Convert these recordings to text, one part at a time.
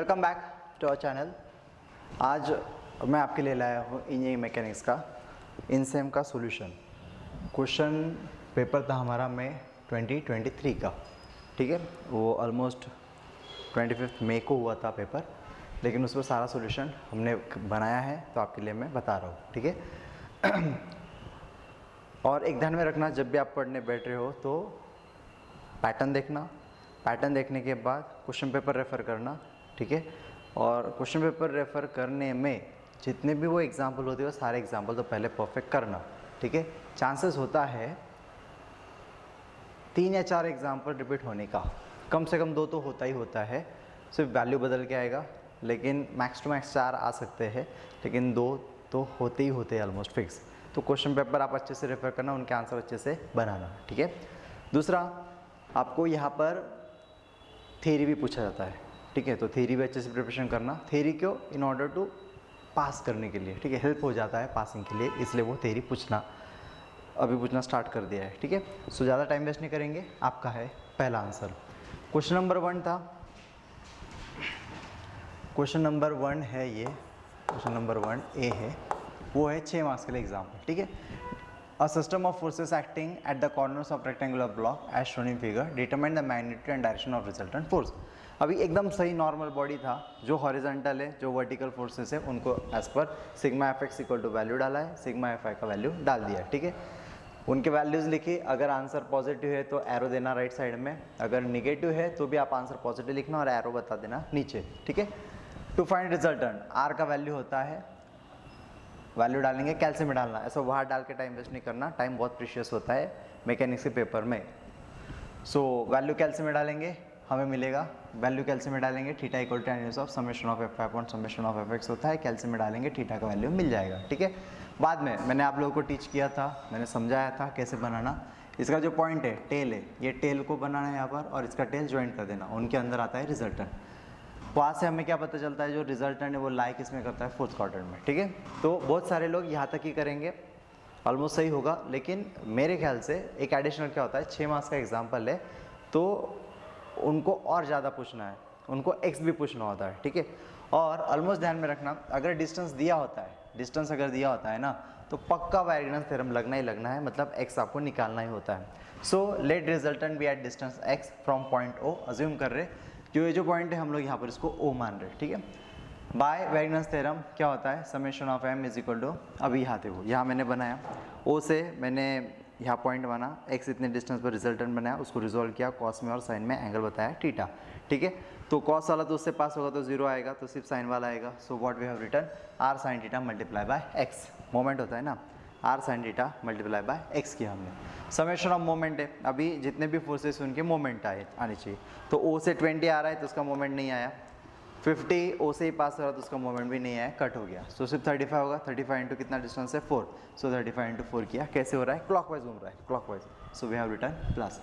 Welcome back to our channel. आज मैं आपके लिए लाया हूँ इंजीनियरिंग मैकेनिक्स का इनसेम का सॉल्यूशन। क्वेश्चन पेपर था हमारा मई 2023 का, ठीक है। वो ऑलमोस्ट 25 मई को हुआ था पेपर, लेकिन उस पर सारा सॉल्यूशन हमने बनाया है तो आपके लिए मैं बता रहा हूँ, ठीक है। और एक ध्यान में रखना, जब भी आप पढ़ने बैठ रहे हो तो पैटर्न देखना, पैटर्न देखने के बाद क्वेश्चन पेपर रेफ़र करना, ठीक है। और क्वेश्चन पेपर रेफ़र करने में जितने भी वो एग्जाम्पल होते हैं वो सारे एग्जाम्पल तो पहले परफेक्ट करना, ठीक है। चांसेस होता है 3 या 4 एग्जाम्पल रिपीट होने का, कम से कम 2 तो होता ही होता है, सिर्फ वैल्यू बदल के आएगा, लेकिन मैक्स टू मैक्स 4 आ सकते हैं, लेकिन 2 तो होते ही होते हैं ऑलमोस्ट फिक्स। तो क्वेश्चन पेपर आप अच्छे से रेफ़र करना, उनके आंसर अच्छे से बनाना, ठीक है। दूसरा, आपको यहाँ पर थ्योरी भी पूछा जाता है, ठीक है। तो थ्योरी भी अच्छे से प्रिपरेशन करना। थ्योरी क्यों? इन ऑर्डर टू पास करने के लिए, ठीक है, हेल्प हो जाता है पासिंग के लिए, इसलिए वो थ्योरी पूछना अभी पूछना स्टार्ट कर दिया है, ठीक है। सो ज़्यादा टाइम वेस्ट नहीं करेंगे, आपका है पहला आंसर। क्वेश्चन नंबर 1 था, क्वेश्चन नंबर 1 है ये, क्वेश्चन नंबर 1 ए है, वो है 6 मार्क्स के लिए एग्जाम्पल, ठीक है। A system of forces acting at the corners of rectangular block as shown in figure determine the magnitude and direction of resultant force। अभी एकदम सही नॉर्मल बॉडी था, जो हॉरिजॉन्टल है, जो वर्टिकल फोर्सेस है, उनको as per sigma F x equal to value डाला है, सिग्मा एफ आई का वैल्यू डाल दिया है, ठीक है। उनके वैल्यूज़ लिखी, अगर आंसर पॉजिटिव है तो एरो देना राइट साइड में, अगर निगेटिव है तो भी आप आंसर पॉजिटिव लिखना और एरो बता देना नीचे, ठीक है। टू फाइंड रिजल्टेंट, आर का वैल्यू होता है, वैल्यू डालेंगे, कैल्शियम में डालना, ऐसा वहाँ डाल के टाइम वेस्ट नहीं करना, टाइम बहुत प्रीशियस होता है मैकेनिक्स के पेपर में। सो वैल्यू कैल्शियम में डालेंगे, हमें मिलेगा, वैल्यू कैल्शियम में डालेंगे, theta equal to use of summation of f upon summation of f x होता है, कैल्शियम में डालेंगे, थीटा का वैल्यू मिल जाएगा, ठीक है। बाद में मैंने आप लोगों को टीच किया था, मैंने समझाया था कैसे बनाना। इसका जो पॉइंट है, टेल है, ये टेल को बनाना है यहाँ पर, और इसका टेल ज्वाइंट कर देना, उनके अंदर आता है रिजल्टेंट। वहाँ से हमें क्या पता चलता है, जो रिजल्टेंट है वो लाई किसमें करता है, फोर्थ क्वाड्रेंट में, ठीक है। तो बहुत सारे लोग यहाँ तक ही करेंगे, ऑलमोस्ट सही होगा, लेकिन मेरे ख्याल से एक एडिशनल क्या होता है, 6 मार्क्स का एग्जाम्पल है तो उनको और ज़्यादा पूछना है, उनको एक्स भी पूछना होता है, ठीक है। और ऑलमोस्ट ध्यान में रखना, अगर डिस्टेंस दिया होता है, डिस्टेंस अगर दिया होता है ना, तो पक्का वायरिगन्स थ्योरम लगना ही लगना है, मतलब एक्स आपको निकालना ही होता है। So let resultant be at distance x from point O, assume कर रहे जो ये जो पॉइंट है हम लोग यहाँ पर इसको ओ मान रहे हैं, ठीक है। बाय वायरिगन्स थ्योरम क्या होता है, summation of M is equal to, अभी यहाँ थे वो, यहाँ मैंने बनाया ओ से, मैंने यहाँ पॉइंट बना, एक्स इतने डिस्टेंस पर रिजल्टेंट बनाया, उसको रिजोल्व किया, कॉस में और साइन में एंगल बताया थीटा, ठीक है। तो कॉस वाला तो उससे पास होगा तो 0 आएगा, तो सिर्फ साइन वाला आएगा। So what we have written, R sine theta multiply by x, moment होता है ना, R sine theta multiply by x किया हमने। समेशन ऑफ मोमेंट है, अभी जितने भी फोर्सेस उनके मोमेंट आने चाहिए, तो ओ से 20 आ रहा है तो उसका मोमेंट नहीं आया, 50 ओ से ही पास हो रहा तो उसका मोमेंट भी नहीं आया, कट हो गया। सो सिर्फ 35 होगा, 35 इंटू कितना डिस्टेंस है 4, सो 35 इंटू 4 किया, कैसे हो रहा है, क्लॉकवाइज घूम रहा है, clockwise, so we have written plus.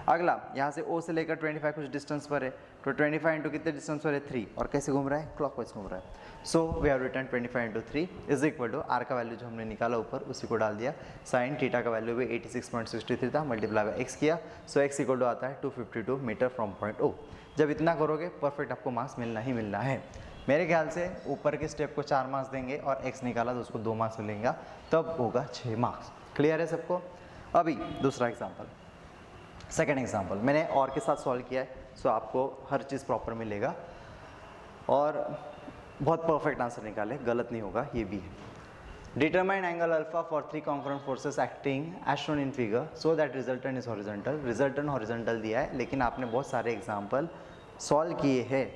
अगला यहाँ से ओ से लेकर 25 कुछ डिस्टेंस पर है, तो 25 इंटू कितने डिस्टेंस पर है 3, और कैसे घूम रहा है, क्लॉकवाइज घूम रहा है। So we have written 25 into 3 is equal to, R का वैल्यू जो हमने निकाला ऊपर उसी को डाल दिया, साइन थीटा का वैल्यू भी 86.63 था, मल्टीप्लाई बाय एक्स किया, सो एक्स इक्वल टू आता है 252 मीटर फ्रॉम पॉइंट ओ। जब इतना करोगे परफेक्ट आपको मार्क्स मिलना ही मिलना है। मेरे ख्याल से ऊपर के स्टेप को 4 मार्क्स देंगे और एक्स निकाला तो उसको 2 मार्क्स मिलेंगे, तब होगा 6 मार्क्स। क्लियर है सबको? अभी दूसरा एग्जाम्पल, सेकेंड एग्जाम्पल मैंने और के साथ सॉल्व किया है, सो आपको हर चीज़ प्रॉपर मिलेगा और बहुत परफेक्ट आंसर निकाले, गलत नहीं होगा, ये भी है। Determine angle alpha for 3 concurrent forces acting as shown in figure so that resultant is horizontal. Resultant horizontal दिया है, लेकिन आपने बहुत सारे एग्जाम्पल सॉल्व किए हैं,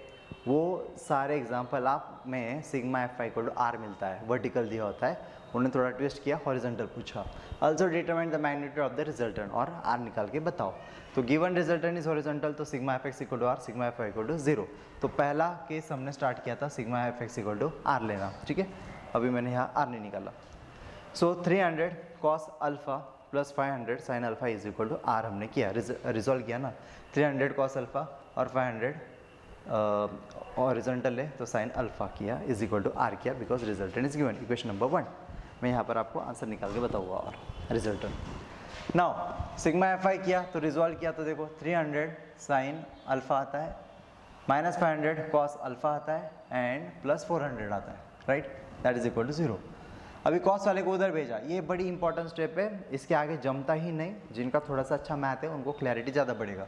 वो सारे एग्जाम्पल आप में sigma F I equal to R मिलता है, वर्टिकल दिया होता है, उन्होंने थोड़ा ट्विस्ट किया, हॉरिजॉन्टल पूछा। Also determine the magnitude of the resultant, और आर निकाल के बताओ। तो गिवन रिजल्टेंट इज हॉरिजॉन्टल, तो sigma F x equal to R, sigma F I equal to 0। तो पहला केस हमने स्टार्ट किया था sigma F x equal to R लेना, ठीक है। अभी मैंने यहाँ आर नहीं निकाला। So 300 cos alpha plus 500 sine alpha is equal to R हमने किया, रिजॉल्व किया ना, 300 कॉस अल्फा और 500 हॉरिजॉन्टल है तो साइन अल्फा किया इज इक्वल टू आर किया, because resultant is given, equation number 1। मैं यहाँ पर आपको आंसर निकाल के बताऊंगा और रिजल्टेंट। नाउ सिग्मा एफ आई किया तो रिजॉल्व किया, तो देखो 300 साइन अल्फा आता है -500 cos अल्फा आता है एंड +400 आता है, right, that is equal to 0। अभी कॉस वाले को उधर भेजा, ये बड़ी इंपॉर्टेंट स्टेप है, इसके आगे जमता ही नहीं। जिनका थोड़ा सा अच्छा मैथ है उनको क्लैरिटी ज़्यादा बढ़ेगा।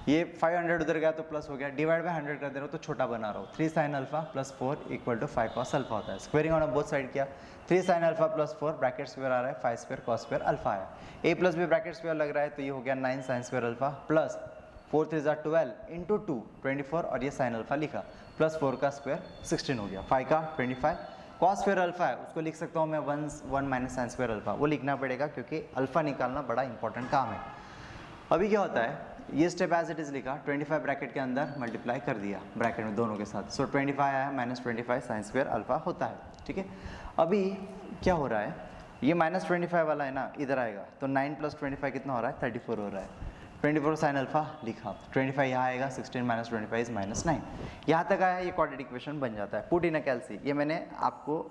ये 500 उधर गया तो प्लस हो गया, डिवाइड बाय 100 कर दे रहा हूँ तो छोटा बना रहा हूँ। 3 sin alpha plus 4 equal to 5 cos alpha होता है। स्क्वेयरिंग ऑन बोथ साइड किया, 3 sin alpha plus 4 bracket square आ रहा है, 5 स्क्वायर cos स्क्वायर अल्फा है। a plus b bracket square लग रहा है तो ये हो गया 9 sin square alpha plus 4 3 12 into 2 24 और ये sin अल्फा लिखा प्लस 4 का स्क्वायर 16 हो गया, 5 का 25 cos स्क्वायर अल्फा है उसको लिख सकता हूँ मैं 1 माइनस sin स्क्वायर अल्फा, वो लिखना पड़ेगा क्योंकि अल्फा निकालना बड़ा इंपॉर्टेंट काम है। अभी क्या होता है, ये स्टेप एज इट इज़ लिखा, 25 ब्रैकेट के अंदर मल्टीप्लाई कर दिया ब्रैकेट में दोनों के साथ, सो 25 आया माइनस 25 sin स्क्वायर अल्फा होता है, ठीक है। अभी क्या हो रहा है, ये -25 वाला है ना, इधर आएगा तो 9 + 25 कितना हो रहा है, 34 हो रहा है। 24 sin अल्फा लिखा, 25 यहाँ आएगा, 16 - 25 -9, यहाँ तक आया, ये क्वाड्रेटिक इक्वेशन बन जाता है। पुट इन अ कैल्सी, ये मैंने आपको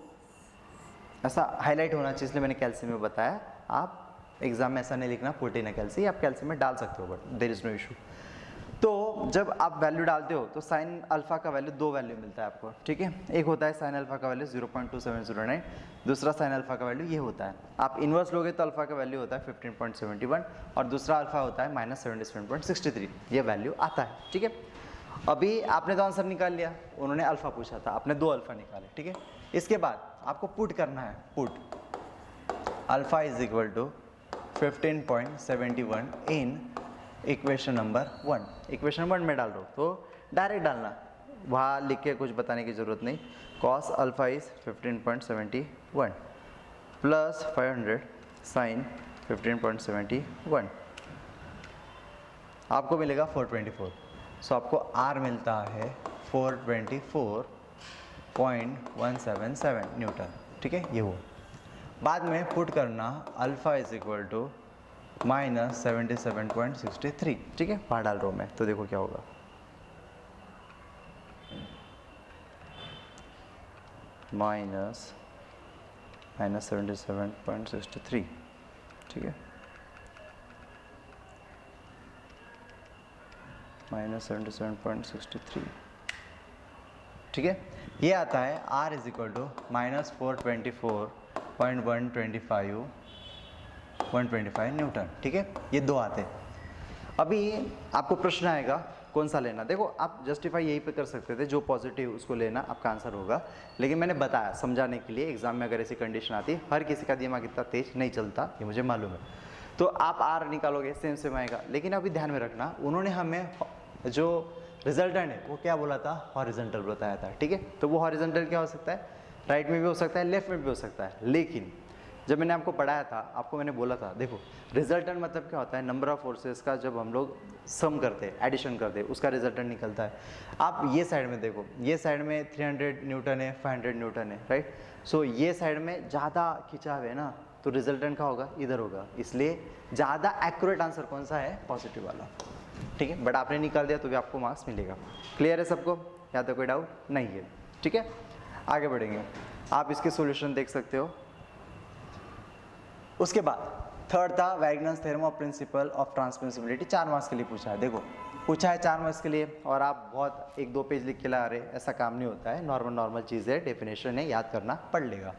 ऐसा हाईलाइट होना चाहिए इसलिए मैंने कैल्सी में बताया। आप एग्जाम में ऐसा नहीं लिखना पुट इन अ कैल्सी, आप कैल्सी में डाल सकते हो but there is no issue. तो जब आप वैल्यू डालते हो तो sin अल्फा का वैल्यू 2 वैल्यू मिलता है आपको, ठीक है। एक होता है sin अल्फा का वैल्यू 0.2709, दूसरा sin अल्फा का वैल्यू ये होता है। आप इन्वर्स लोगे तो अल्फा का वैल्यू होता है 15.71 और दूसरा अल्फा होता है -77.63, ये वैल्यू आता है, ठीक है। अभी आपने तो आंसर निकाल लिया, उन्होंने अल्फा पूछा था, आपने 2 अल्फा निकाले, ठीक है। इसके बाद आपको पुट करना है, put alpha is equal to 15.71 in equation number 1। Equation 1 में डाल रहा हूँ तो डायरेक्ट डालना, वहाँ लिख के कुछ बताने की ज़रूरत नहीं। cos alpha is 15.71 plus 500 sin 15.71 आपको मिलेगा 424। सो आपको R मिलता है 424.177 न्यूटन, ठीक है। ये वो बाद में पुट करना अल्फा इज इक्वल टू -77.63, ठीक है। वहाँ डाल रहा हूँ मैं तो देखो क्या होगा, -77.63, ठीक है, -77.63, ठीक है। ये आता है R is equal to -424.125 newton, ठीक है। ये 2 आते हैं। अभी आपको प्रश्न आएगा कौन सा लेना, देखो आप जस्टिफाई यहीं पे कर सकते थे, जो पॉजिटिव उसको लेना आपका आंसर होगा, लेकिन मैंने बताया समझाने के लिए, एग्जाम में अगर ऐसी कंडीशन आती है, हर किसी का दिमाग इतना तेज नहीं चलता, ये मुझे मालूम है। तो आप R निकालोगे सेम आएगा, लेकिन अभी ध्यान में रखना उन्होंने हमें जो रिजल्टेंट है वो क्या बोला था, हॉरिजॉन्टल बताया था, ठीक है। तो वो हॉरिजॉन्टल क्या हो सकता है, राइट में भी हो सकता है, लेफ्ट में भी हो सकता है। लेकिन जब मैंने आपको पढ़ाया था, आपको मैंने बोला था, देखो रिजल्टेंट मतलब क्या होता है, नंबर ऑफ फोर्सेस का जब हम लोग सम करते हैं, एडिशन करते हैं, उसका रिजल्टेंट निकलता है। आप ये साइड में देखो, ये साइड में 300 न्यूटन है, 500 न्यूटन है, राइट। सो ये साइड में ज़्यादा खिंचाव है ना, तो रिजल्टेंट क्या होगा, इधर होगा। इसलिए ज़्यादा एक्यूरेट आंसर कौन सा है, पॉजिटिव वाला, ठीक है। बट आपने निकाल दिया तो भी आपको मार्क्स मिलेगा। क्लियर है सबको, या तो कोई डाउट नहीं है, ठीक है। आगे बढ़ेंगे, आप इसके सॉल्यूशन देख सकते हो। उसके बाद थर्ड था Wagner's theorem of principal of transmissibility, 4 marks के लिए पूछा है। देखो पूछा है 4 मार्क्स के लिए और आप बहुत 1-2 पेज लिख के ला रहे, ऐसा काम नहीं होता है। नॉर्मल चीज़ है, डेफिनेशन है, याद करना पड़ लेगा।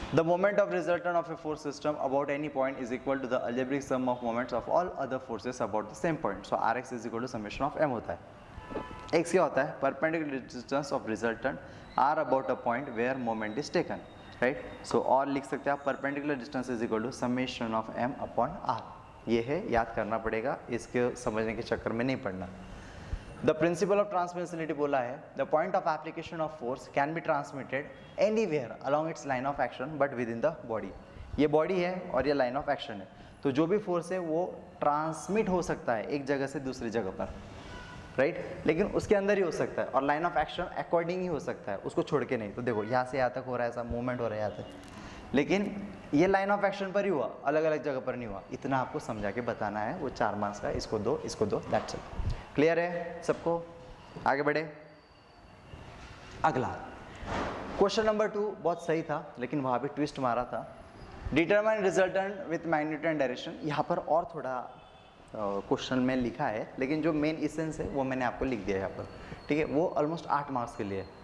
The moment of resultant of a force system about any point is equal to the algebraic sum of moments of all other forces about the same point. So Rx is equal to summation of m होता है। x क्या होता है, perpendicular distance of resultant r about a point where moment is taken, right? So और लिख सकते हैं आप perpendicular distance is equal to summation of m upon r। ये है, याद करना पड़ेगा, इसके समझने के चक्कर में नहीं पड़ना। The principle of transmissibility बोला है, the point of application of force can be transmitted anywhere along its line of action but within the body। ये बॉडी है और ये लाइन ऑफ एक्शन है, तो जो भी फोर्स है वो ट्रांसमिट हो सकता है एक जगह से दूसरी जगह पर, राइट, लेकिन उसके अंदर ही हो सकता है और लाइन ऑफ एक्शन अकॉर्डिंग ही हो सकता है, उसको छोड़ के नहीं। तो देखो यहाँ से यहाँ तक हो रहा है, ऐसा मूवमेंट हो रहा है यहाँ तक, लेकिन ये लाइन ऑफ एक्शन पर ही हुआ, अलग अलग जगह पर नहीं हुआ। इतना आपको समझा के बताना है, वो 4 मार्क्स का, इसको दो, दैट्स इट। क्लियर है सबको, आगे बढ़े। अगला क्वेश्चन नंबर 2 बहुत सही था, लेकिन वहाँ भी ट्विस्ट मारा था। Determine resultant with magnitude and direction. यहाँ पर और थोड़ा क्वेश्चन में लिखा है, लेकिन जो मेन इसेंस है वो मैंने आपको लिख दिया है यहाँ पर, ठीक है। वो ऑलमोस्ट 8 मार्क्स के लिए है।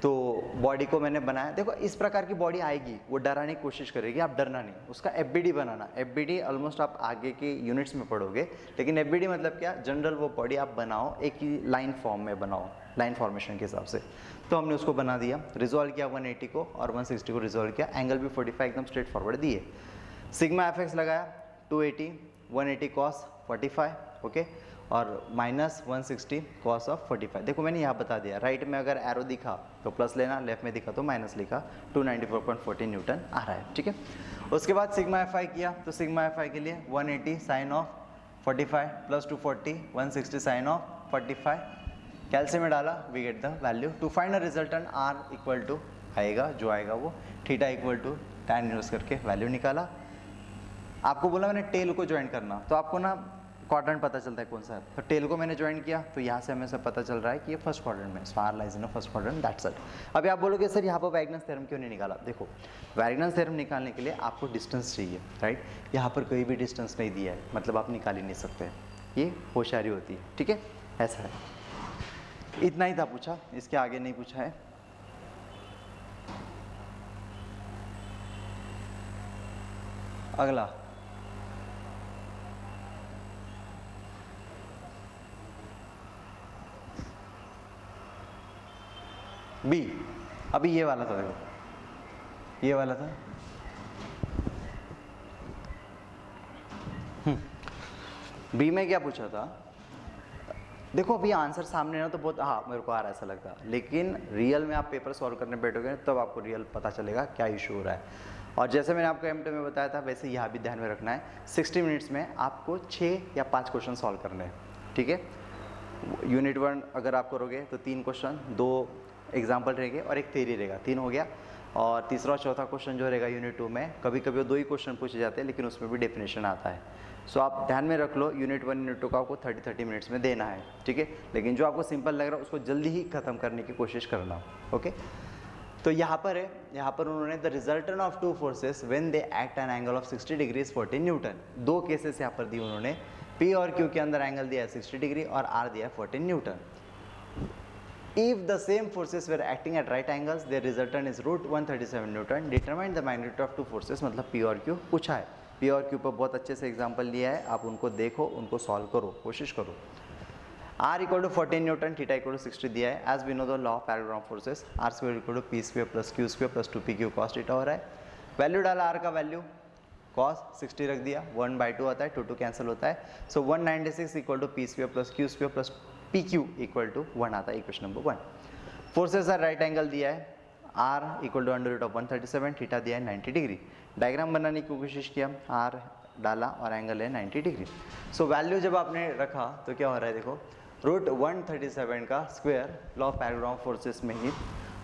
तो बॉडी को मैंने बनाया, देखो इस प्रकार की बॉडी आएगी, वो डराने की कोशिश करेगी, आप डरना नहीं। उसका एफबीडी बनाना, एफबीडी ऑलमोस्ट आप आगे के यूनिट्स में पढ़ोगे, लेकिन एफबीडी मतलब क्या, जनरल वो बॉडी आप बनाओ, एक ही लाइन फॉर्म में बनाओ, लाइन फॉर्मेशन के हिसाब से। तो हमने उसको बना दिया, रिजॉल्व किया 180 को और 160 को रिजॉल्व किया, एंगल भी 45 एकदम स्ट्रेट फॉरवर्ड दिए। सिग्मा एफ एक्स लगाया 280, 180 कॉस 45, ओके, और माइनस 160 कॉस ऑफ 45। देखो मैंने यहाँ बता दिया, राइट में अगर एरो दिखा तो प्लस लेना, लेफ्ट में दिखा तो माइनस लिखा, 294.14 न्यूटन आ रहा है, ठीक है। उसके बाद सिग्मा एफ आई किया, तो सिग्मा एफ आई के लिए 180 sine of 45 plus 240 160 sine of 45, calcium में डाला, we get the value. To find a resultant R equal to आएगा, जो आएगा वो theta equal to tan inverse करके वैल्यू निकाला। आपको बोला मैंने टेल को ज्वाइन करना, तो आपको ना क्वाड्रेंट पता चलता है कौन सा है, तो टेल को मैंने ज्वाइन किया, तो यहाँ से हमें सब पता चल रहा है कि ये फर्स्ट क्वाड्रेंट में, star lies in first quadrant, that's it. अभी आप बोलोगे सर यहाँ पर वैगनस थ्योरम क्यों नहीं निकाला? देखो वैगनस थ्योरम निकालने के लिए आपको डिस्टेंस चाहिए, राइट। यहाँ पर कोई भी डिस्टेंस नहीं दिया है, मतलब आप निकाल ही नहीं सकते, ये होशियारी होती है, ठीक है, ऐसा है। इतना ही था पूछा, इसके आगे नहीं पूछा है। अगला बी, अभी ये वाला था, देखो ये वाला था, बी में क्या पूछा था? देखो अभी आंसर सामने ना तो बहुत, हाँ मेरे को आ रहा है ऐसा लगता है, लेकिन रियल में आप पेपर सॉल्व करने बैठोगे तब आपको रियल पता चलेगा क्या इशू हो रहा है। और जैसे मैंने आपको M2 में बताया था, वैसे यहाँ भी ध्यान में रखना है, 60 मिनट्स में आपको 6 या 5 क्वेश्चन सॉल्व करने हैं, ठीक है। यूनिट 1 अगर आप करोगे तो 3 क्वेश्चन, 2 एग्जाम्पल रहेंगे और एक थ्योरी रहेगा, 3 हो गया। और तीसरा और चौथा क्वेश्चन जो रहेगा यूनिट 2 में, कभी कभी वो 2 ही क्वेश्चन पूछे जाते हैं, लेकिन उसमें भी डेफिनेशन आता है। सो आप ध्यान में रख लो, यूनिट 1 यूनिट 2 का आपको 30 मिनट्स में देना है, ठीक है। लेकिन जो आपको सिंपल लग रहा है उसको जल्दी ही खत्म करने की कोशिश करना, ओके। तो यहाँ पर है, यहाँ पर उन्होंने the resultant of two forces when they act an angle of 60 degrees 14 Newton, 2 cases यहाँ पर दी उन्होंने, P और Q के अंदर एंगल दिया है 60 डिग्री और R दिया है 14 Newton. If the same forces were acting at right angles, their resultant is root 137 Newton. Determine the magnitude of two forces, मतलब P और Q पूछा है। P और Q पर बहुत अच्छे से एग्जाम्पल लिया है, आप उनको देखो, उनको सॉल्व करो, कोशिश करो। R equal to 14 newton, theta equal to 60 दिया है। As we know the law of parallel forces, R square equal to P square plus Q square plus 2PQ cos theta हो रहा है। वैल्यू डाला R का वैल्यू, cos 60 रख दिया, 1/2 आता है, 2 कैंसिल होता है। So 196 equal to P square plus Q square plus PQ equal to 1 आता है, equation number 1। Forces R right angle दिया है, R equal to under root of 137, theta दिया है 90 डिग्री। डायग्राम बनाने की कोशिश किया, R डाला और एंगल है 90 डिग्री। सो वैल्यू जब आपने रखा तो क्या हो रहा है, देखो रूट 137 का square, law of parallel forces में ही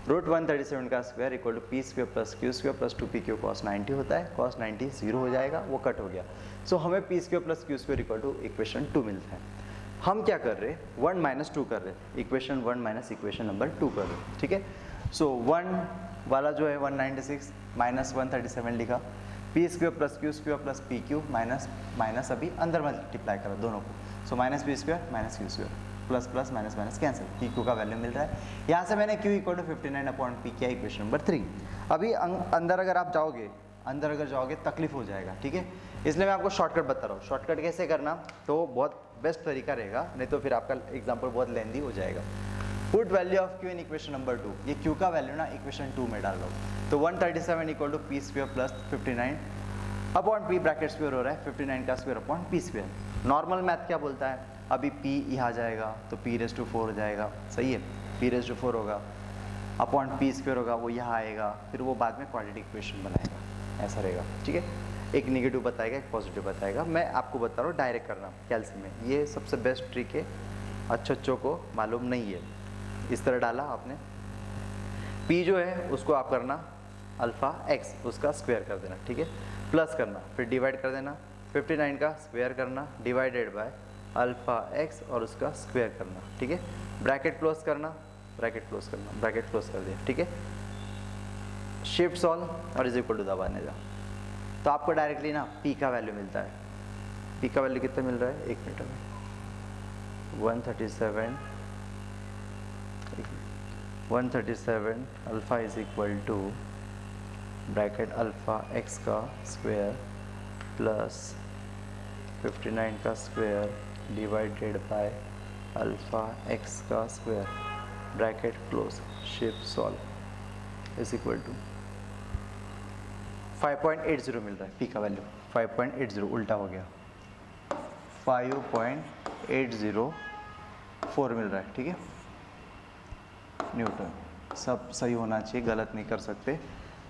रूट 137 का square equal to P square plus Q square plus 2PQ cos 90 होता है। cos 90 जीरो हो जाएगा, वो कट हो गया। सो हमें P square plus Q square equal to equation 2 मिलता है। हम क्या कर रहे हैं, 1 माइनस 2 कर रहे हैं, इक्वेशन 1 माइनस इक्वेशन नंबर 2 कर रहे हैं, ठीक है। सो 1 वाला जो है 196 माइनस 137 लिखा, P square plus Q square plus PQ minus minus अभी अंदर मल्टीप्लाई करा दोनों को। So minus P square minus Q square plus plus minus minus cancel, PQ का वैल्यू मिल रहा है। यहाँ से मैंने Q इक्वल टू 59/P किया, इक्वेशन नंबर 3। अभी अंदर अगर आप जाओगे, अंदर अगर जाओगे तकलीफ हो जाएगा, ठीक है। इसलिए मैं आपको शॉर्टकट बता रहा हूँ, शॉर्टकट कैसे करना, तो बहुत बेस्ट तरीका रहेगा, नहीं तो फिर आपका एग्जाम्पल बहुत लेंदी हो जाएगा। Put value of Q in equation number 2, ये Q का वैल्यू ना इक्वेशन 2 में डाल लो। तो 137 equal to P square plus 59/P bracket square हो रहा है, 59 का square upon P square. Normal math क्या बोलता है, अभी P यहाँ जाएगा तो P⁴ हो जाएगा, सही है, P⁴ होगा, अपॉन P स्क्वायर होगा, वो यहाँ आएगा, फिर वो बाद में क्वाड्रेटिक इक्वेशन बनाएगा, ऐसा रहेगा, ठीक है। एक नेगेटिव बताएगा, एक पॉजिटिव बताएगा। मैं आपको बता रहा हूँ डायरेक्ट करना कैल्शियम में, ये सबसे बेस्ट ट्रिक है, अच्छों को मालूम नहीं है। इस तरह डाला आपने, P जो है उसको आप करना अल्फ़ा x, उसका स्क्वायर कर देना, ठीक है, प्लस करना, फिर डिवाइड कर देना, 59 का स्क्वायर करना डिवाइडेड बाय अल्फ़ा x और उसका स्क्वायर करना, ठीक है। ब्रैकेट क्लोज करना, ब्रैकेट क्लोज करना, ब्रैकेट क्लोज कर दिया, ठीक है। शिफ्ट सॉल्व और इज इक्वल टू दबाने जा, तो आपको डायरेक्टली ना P का वैल्यू मिलता है, पी का वैल्यू कितना मिल रहा है 1 मीटर में 137 alpha is equal to bracket alpha x का स्क्वायर प्लस 59 का square divided by alpha x का square bracket close shift solve is equal to 5.80 मिल रहा है पी का वैल्यू 5.80 उल्टा हो गया 5.804 मिल रहा है, ठीक है न्यूटन। सब सही होना चाहिए, गलत नहीं कर सकते।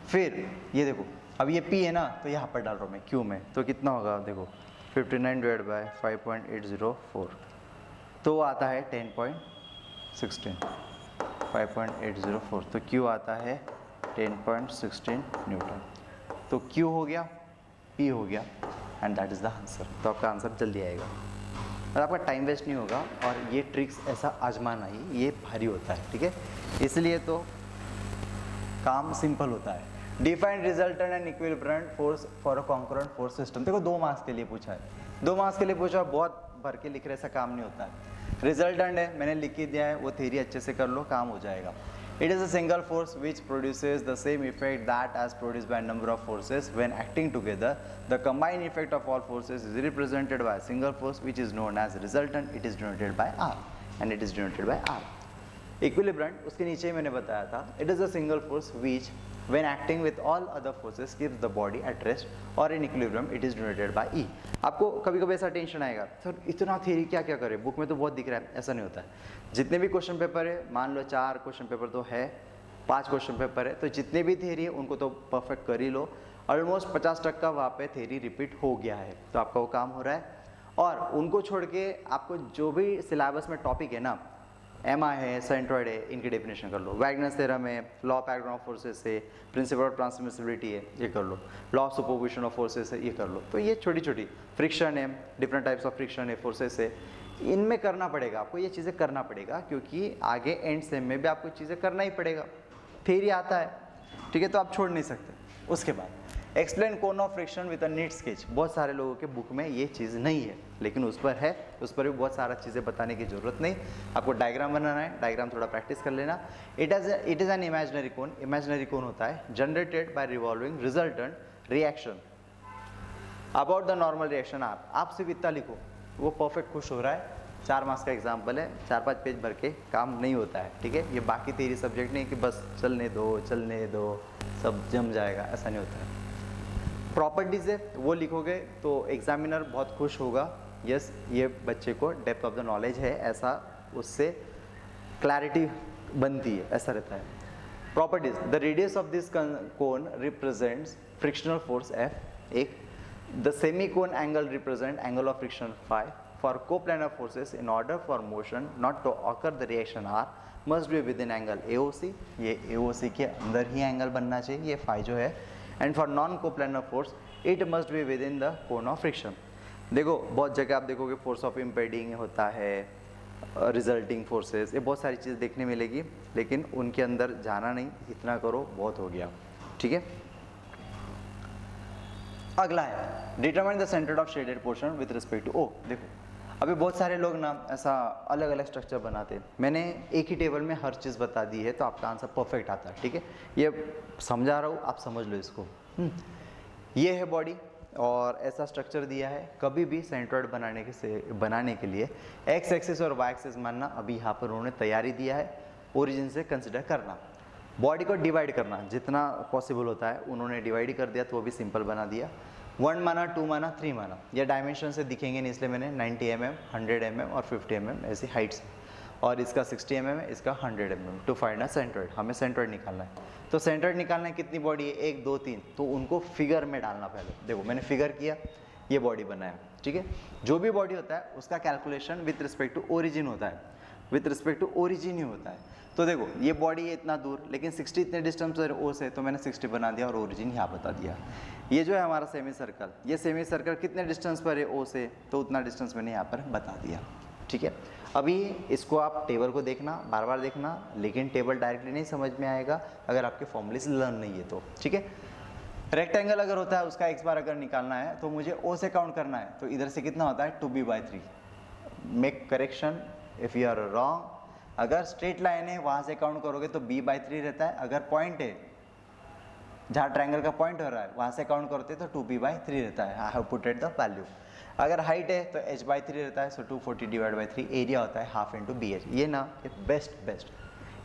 फिर ये देखो अब ये पी है ना, तो यहाँ पर डाल रहा हूँ मैं क्यू में, तो कितना होगा देखो 59 डिवाइड बाय 5.804 तो आता है 10.16 5.804 तो क्यू आता है 10.16 न्यूटन। तो क्यू हो गया, पी हो गया and that is the answer. तो आपका आंसर जल्दी आएगा और आपका टाइम वेस्ट नहीं होगा। और ये ट्रिक्स ऐसा आजमाना ही, ये भारी होता है, ठीक है, इसलिए तो काम सिंपल होता है। Defined resultant and equilibrant force for a concurrent force system. देखो 2 मार्क्स के लिए पूछा है, 2 मार्क्स के लिए पूछा, बहुत भर के लिख रहे ऐसा काम नहीं होता है। रिजल्टेंट है मैंने लिख ही दिया है, वो थ्योरी अच्छे से कर लो, काम हो जाएगा। It is a single force which produces the same effect that as produced by a number of forces when acting together. The combined effect of all forces is represented by a single force which is known as resultant. It is denoted by R and it is denoted by R. Equilibrium उसके नीचे ही मैंने बताया था, it is a single force which when acting with all other forces keeps the body at rest or in equilibrium. It is denoted by E. आपको कभी कभी ऐसा tension आएगा सर इतना थ्योरी क्या क्या करें, बुक में तो बहुत दिख रहा है, ऐसा नहीं होता है। जितने भी क्वेश्चन पेपर है, मान लो 4 क्वेश्चन पेपर तो है, 5 क्वेश्चन पेपर है, तो जितने भी थ्योरी है उनको तो परफेक्ट कर ही लो। ऑलमोस्ट 50% वहाँ पे थ्योरी रिपीट हो गया है, तो आपका वो काम हो रहा है। और उनको छोड़ के आपको जो भी सिलेबस में टॉपिक है ना, एमा है, सेंट्रॉइड है, इनकी डेफिनेशन कर लो। वैगनर्स थ्योरम है, law of action of forces है, प्रिंसिपल ऑफ ट्रांसमिसिबिलिटी है, ये कर लो। Law of superposition of forces है, ये कर लो। तो ये छोटी छोटी फ्रिक्शन है, डिफरेंट टाइप्स ऑफ फ्रिक्शन है, फोर्सेस है, इनमें करना पड़ेगा आपको, ये चीज़ें करना पड़ेगा क्योंकि आगे एंड सेम में भी आपको चीज़ें करना ही पड़ेगा। थ्योरी आता है, ठीक है, तो आप छोड़ नहीं सकते। उसके बाद explain cone of friction with a neat sketch. बहुत सारे लोगों के बुक में ये चीज़ नहीं है, लेकिन उस पर है, उस पर भी बहुत सारा चीज़ें बताने की ज़रूरत नहीं। आपको डायग्राम बनाना है, डायग्राम थोड़ा प्रैक्टिस कर लेना। It is an imaginary cone. Imaginary cone होता है generated by revolving resultant reaction about the normal reaction R. आप सिर्फ इतना लिखो, वो परफेक्ट खुश हो रहा है। 4 मार्क्स का एग्जाम्पल है, 4-5 पेज भर के काम नहीं होता है, ठीक है। ये बाकी तेरी सब्जेक्ट नहीं कि बस चलने दो सब जम जाएगा, ऐसा नहीं होता है। प्रॉपर्टीज़ है वो लिखोगे तो एग्जामिनर बहुत खुश होगा, यस ये बच्चे को डेप्थ ऑफ द नॉलेज है, ऐसा उससे क्लैरिटी बनती है, ऐसा रहता है। Properties, the radius of this cone represents frictional force F, एक the semi cone angle represent angle of friction phi. For coplanar forces, in order for motion not to occur, the reaction R must be within angle AOC. ये AOC के अंदर ही angle बनना चाहिए, ये phi जो है। And for non coplanar force, it must be within the cone of friction. देखो बहुत जगह आप देखोगे फोर्स ऑफ इम्पेडिंग होता है, रिजल्टिंग फोर्सेस, ये बहुत सारी चीज़ें देखने मिलेगी, लेकिन उनके अंदर जाना नहीं, इतना करो बहुत हो गया, ठीक है। अगला है determine the centre of shaded portion with respect to O. देखो अभी बहुत सारे लोग ना ऐसा अलग अलग स्ट्रक्चर बनाते हैं, मैंने एक ही टेबल में हर चीज़ बता दी है, तो आपका आंसर परफेक्ट आता है, ठीक है। ये समझा रहा हूँ, आप समझ लो इसको। ये है बॉडी और ऐसा स्ट्रक्चर दिया है। कभी भी सेंट्रॉइड बनाने के लिए एक्स एक्सिस और वाई एक्सिस मानना, अभी यहाँ पर उन्होंने तैयारी दिया है, ओरिजिन से कंसिडर करना। बॉडी को डिवाइड करना जितना पॉसिबल होता है उन्होंने डिवाइड ही कर दिया, तो वो भी सिंपल बना दिया। 1 माना, 2 माना, 3 माना, ये डायमेंशन से दिखेंगे नहीं, इसलिए मैंने 90 mm, 100 mm और 50 mm ऐसी हाइट्स, और इसका 60 mm है, इसका 100 mm। To find a centroid, हमें सेंट्रॉइड निकालना है। तो सेंट्रॉइड निकालना है, कितनी बॉडी है, 1 2 3, तो उनको फिगर में डालना पहले। देखो मैंने फिगर किया, ये बॉडी बनाया, ठीक है। जो भी बॉडी होता है उसका calculation with respect to origin होता है, विथ रिस्पेक्ट टू ओरिजिन ही होता है। तो देखो ये बॉडी है इतना दूर, लेकिन 60 इतने डिस्टेंस पर ओ से, तो मैंने 60 बना दिया और ओरिजिन यहाँ बता दिया। ये जो है हमारा सेमी सर्कल, ये सेमी सर्कल कितने डिस्टेंस पर है ओ से, तो उतना डिस्टेंस मैंने यहाँ पर बता दिया, ठीक है। अभी इसको आप टेबल को देखना, बार बार देखना, लेकिन टेबल डायरेक्टली नहीं समझ में आएगा अगर आपके फॉर्मूलेस लर्न नहीं है तो, ठीक है। रेक्टेंगल अगर होता है उसका एक्स बार अगर निकालना है तो मुझे ओ से काउंट करना है, तो इधर से कितना होता है 2b/3। Make correction if you are wrong. अगर स्ट्रेट लाइन है वहाँ से काउंट करोगे तो b/3 रहता है। अगर पॉइंट है जहाँ ट्रायंगल का पॉइंट हो रहा है वहाँ से काउंट करते तो 2b/3 रहता है। I have putted the value. अगर हाइट है तो h/3 रहता है, सो 240/3। एरिया होता है हाफ इंटू bh। ये ना ये बेस्ट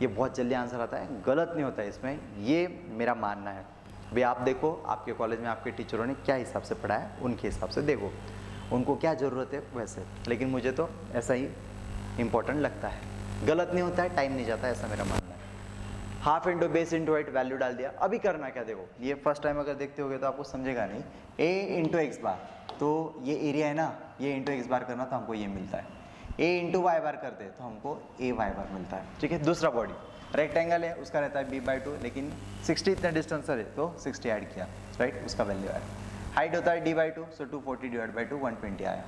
ये बहुत जल्दी आंसर आता है, गलत नहीं होता है इसमें, ये मेरा मानना है। भाई आप देखो आपके कॉलेज में आपके टीचरों ने क्या हिसाब से पढ़ाया, उनके हिसाब से देखो उनको क्या ज़रूरत है वैसे, लेकिन मुझे तो ऐसा ही इम्पोर्टेंट लगता है। गलत नहीं होता है, टाइम नहीं जाता है, ऐसा मेरा मानना है। Half into base into height value डाल दिया। अभी करना क्या, देखो ये फर्स्ट टाइम अगर देखते होगे तो आपको समझेगा नहीं। a इंटू एक्स बार, तो ये एरिया है ना, ये इंटू एक्स बार करना तो हमको ये मिलता है। a इंटू वाई बार करते तो हमको a वाई बार मिलता है, ठीक है। दूसरा बॉडी रेक्टेंगल है, उसका रहता है b/2, लेकिन 60 इतना डिस्टेंस है तो 60 ऐड किया, राइट, उसका वैल्यू आया। हाइट होता है d/2, सो 240/2 120 आया।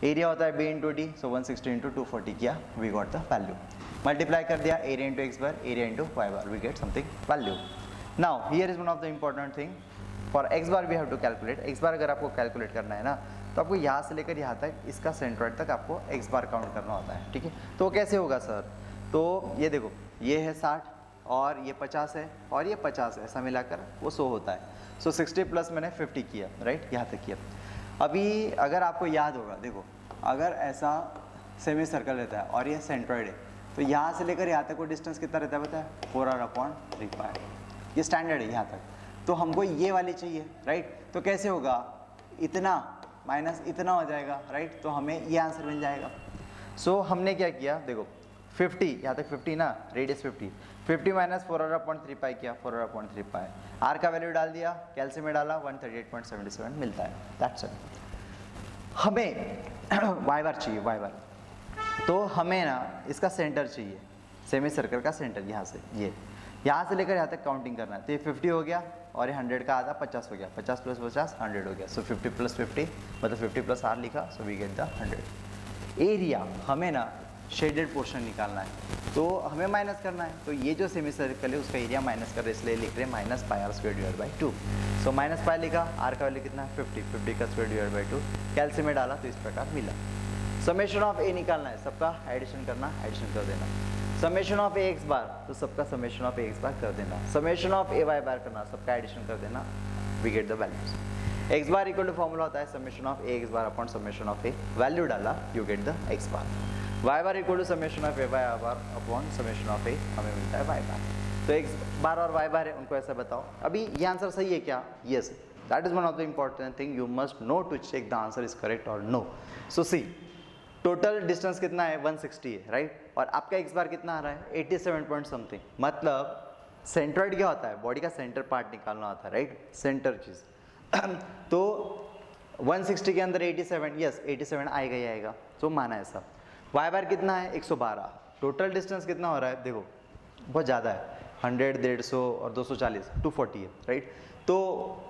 एरिया होता है b into D, so 160 into 240 किया, we got the value. Multiply कर दिया area into X bar, area into Y bar, we get something value. Now here is one of the important thing, for X bar we have to calculate. X bar अगर आपको calculate करना है ना तो आपको यहाँ से लेकर यहाँ तक इसका सेंट्रॉइड तक आपको एक्स बार काउंट करना होता है, ठीक है। तो कैसे होगा सर, तो ये देखो ये है 60 और ये 50 है और ये 50 है, ऐसा मिलाकर वो 100 होता है। सो 60 प्लस मैंने 50 किया, राइट, यहाँ तक किया। अभी अगर आपको याद होगा, देखो अगर ऐसा सेमी सर्कल रहता है और ये सेंट्रॉइड है, तो यहाँ से लेकर यहाँ तक वो डिस्टेंस कितना रहता है पता है, 4r/3π। ये स्टैंडर्ड है यहाँ तक। तो हमको ये वाली चाहिए, राइट। तो कैसे होगा, इतना माइनस इतना हो जाएगा, राइट, तो हमें ये आंसर मिल जाएगा। सो हमने क्या किया, देखो 50 यहाँ तक 50 ना, रेडियस 50 माइनस 4r/3π किया, 4r/3π। आर का वैल्यू डाल दिया, कैल्शियम में डाला 138.77 मिलता है, दैट्स इट। हमें वाई बार चाहिए, वाई बार, तो हमें ना इसका सेंटर चाहिए, सेमी सर्कल का सेंटर, यहाँ से ये यहाँ से लेकर यहाँ तक काउंटिंग करना है। तो ये 50 हो गया और ये 100 का आधा 50 हो गया, 50 प्लस 50 100 हो गया। सो 50 प्लस 50 मतलब 50 प्लस r लिखा, so we get the 100। Area हमें ना शेडेड पोर्शन निकालना है, तो हमें माइनस करना है। तो ये जो सेमी सर्कल है उसका एरिया माइनस कर रहे, इसलिए लिख रहे हैं -πr² 2। सो -π लिखा, आर का वैल्यू कितना है 50 का स्क्वायर डिवाइड बाई 2, कैल्शियम में डाला तो इस प्रकार मिला। समेशन ऑफ ए निकालना है, सबका एडिशन करना, एडिशन कर देना। Summation of A X bar, तो सबका summation of A X bar कर देना। Summation of A Y bar करना, सबका एडिशन कर देना, we get the values. X bar equal to formula होता है summation of A X bar upon summation of A, value डाला you get the X bar. Y bar equal to summation of A Y bar upon summation of A, हमें मिलता है Y बार। तो x बार और Y बार है, उनको ऐसा बताओ। अभी ये आंसर सही है क्या, yes, that is one of the important thing, you must know to check the answer is correct और no. So see total distance कितना है 160 है, राइट, और आपका एक्स बार कितना आ रहा है 87 पॉइंट समथिंग। मतलब सेंट्रॉइड क्या होता है, बॉडी का सेंटर पार्ट निकालना होता है, राइट, सेंटर चीज। तो 160 के अंदर 87, यस 87 आएगा ही आएगा, तो माना ऐसा। वाई बार कितना है 112। टोटल डिस्टेंस कितना हो रहा है, देखो बहुत ज़्यादा है, 100 150 और 240 240 है, राइट। तो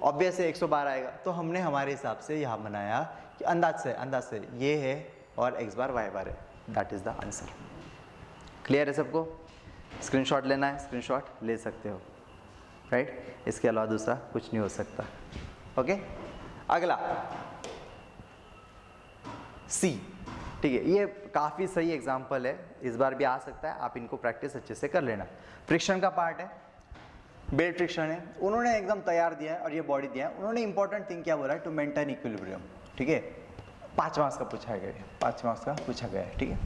ऑब्वियस है 112 आएगा। तो हमने हमारे हिसाब से यहाँ बनाया कि अंदाज से ये है और एक्स बार वाई बार है, that is the answer. Clear है सबको? स्क्रीनशॉट लेना है, स्क्रीनशॉट ले सकते हो, राइट। इसके अलावा दूसरा कुछ नहीं हो सकता। ओके, अगला सी, ठीक है, ये काफ़ी सही एग्जाम्पल है, इस बार भी आ सकता है, आप इनको प्रैक्टिस अच्छे से कर लेना। फ्रिक्शन का पार्ट है, बेल्ट फ्रिक्शन है, उन्होंने एकदम तैयार दिया है और ये बॉडी दिया है। उन्होंने इंपॉर्टेंट थिंग क्या बोला है, टू मेंटेन इक्विलिब्रियम, ठीक है। 5 मार्क्स का पूछा गया है, 5 मार्क्स का पूछा गया है, ठीक है।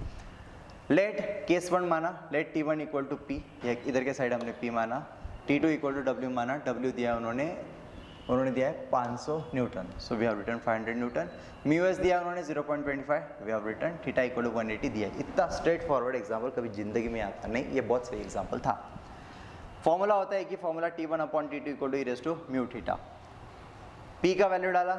लेट केस 1 माना, late T1 equal to P, इधर के साइड हमने P माना, T2 इक्वल टू W माना, W दिया उन्होंने दिया है 500 newton, so we have written 500 newton. Mu S दिया उन्होंने 0.25, we have written theta equal to 180 दिया। इतना स्ट्रेट फॉरवर्ड एग्जाम्पल कभी जिंदगी में आता नहीं, ये बहुत सही एग्जाम्पल था। फॉर्मूला होता है कि formula T1 upon T2 equal to E raise to mu theta. P का वैल्यू डाला,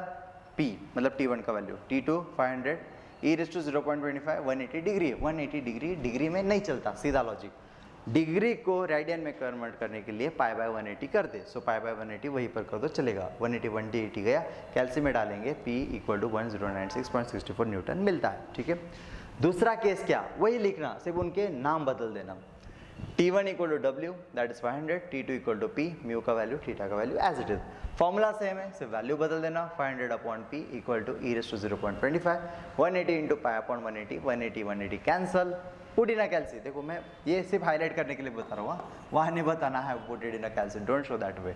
P मतलब T1 का value, T2 500, E raise to 0.25, 180 degree है। 180 डिग्री डिग्री में नहीं चलता, सीधा लॉजिक। डिग्री को रेडियन में कन्वर्ट करने के लिए पाई बाय 180 कर दे, सो पाई बाय 180 वहीं पर कर दो, चलेगा। 180 180 गया, कैल्शियम में डालेंगे, P इक्वल टू 1096.64 न्यूटन मिलता है, ठीक है। दूसरा केस क्या, वही लिखना, सिर्फ उनके नाम बदल देना। T1 equal to W that is 500, T2 equal to P, mu का वैल्यू थीटा का value as it is. Formula same है, सिर्फ वैल्यू बदल देना। 500 upon P equal to e raise to 0.25, 180 into pi upon 180, 180 cancel, put in a calci. देखो मैं ये सिर्फ हाईलाइट करने के लिए बता रहा हूँ, वहाँ नहीं बताना है put it in a calci, don't show that way.